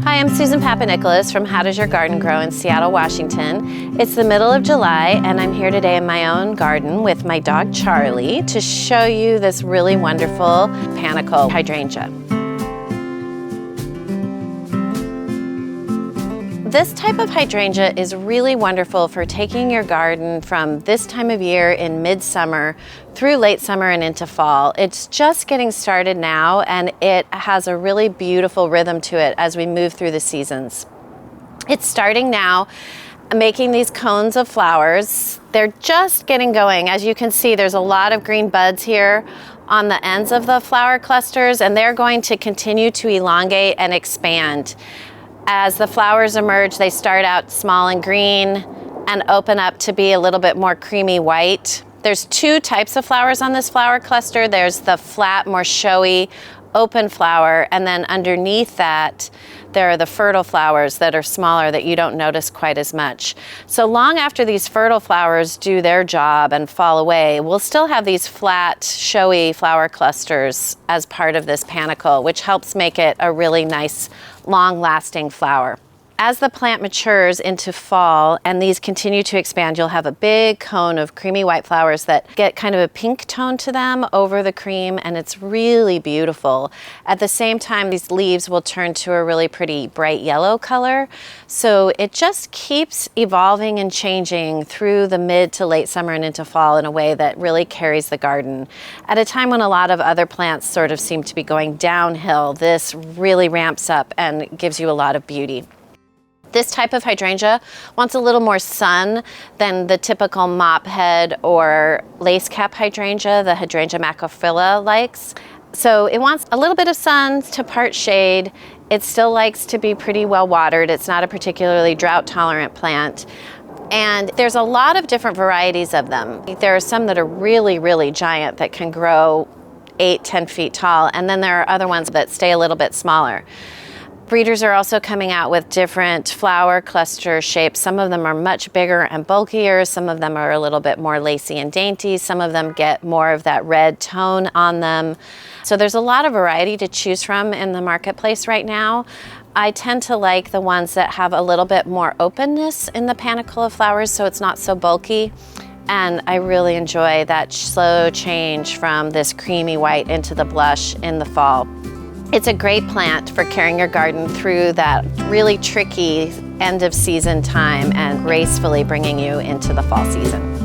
Hi, I'm Susan Papanicolas from How Does Your Garden Grow in Seattle, Washington. It's the middle of July and I'm here today in my own garden with my dog Charlie to show you this really wonderful Panicle Hydrangea. This type of hydrangea is really wonderful for taking your garden from this time of year in midsummer through late summer and into fall. It's just getting started now and it has a really beautiful rhythm to it as we move through the seasons. It's starting now, making these cones of flowers. They're just getting going. As you can see, there's a lot of green buds here on the ends of the flower clusters, and they're going to continue to elongate and expand. As the flowers emerge, they start out small and green and open up to be a little bit more creamy white. There's two types of flowers on this flower cluster. There's the flat, more showy, open flower, and then underneath that, there are the fertile flowers that are smaller that you don't notice quite as much. So long after these fertile flowers do their job and fall away, we'll still have these flat, showy flower clusters as part of this panicle, which helps make it a really nice, long-lasting flower. As the plant matures into fall and these continue to expand, you'll have a big cone of creamy white flowers that get kind of a pink tone to them over the cream, and it's really beautiful. At the same time, these leaves will turn to a really pretty bright yellow color. So it just keeps evolving and changing through the mid to late summer and into fall in a way that really carries the garden. At a time when a lot of other plants sort of seem to be going downhill, this really ramps up and gives you a lot of beauty. This type of hydrangea wants a little more sun than the typical mop head or lace cap hydrangea, the Hydrangea macrophylla likes. So it wants a little bit of sun to part shade. It still likes to be pretty well watered. It's not a particularly drought tolerant plant. And there's a lot of different varieties of them. There are some that are really, really giant that can grow 8-10 feet tall. And then there are other ones that stay a little bit smaller. Breeders are also coming out with different flower cluster shapes. Some of them are much bigger and bulkier. Some of them are a little bit more lacy and dainty. Some of them get more of that red tone on them. So there's a lot of variety to choose from in the marketplace right now. I tend to like the ones that have a little bit more openness in the panicle of flowers, so it's not so bulky. And I really enjoy that slow change from this creamy white into the blush in the fall. It's a great plant for carrying your garden through that really tricky end of season time and gracefully bringing you into the fall season.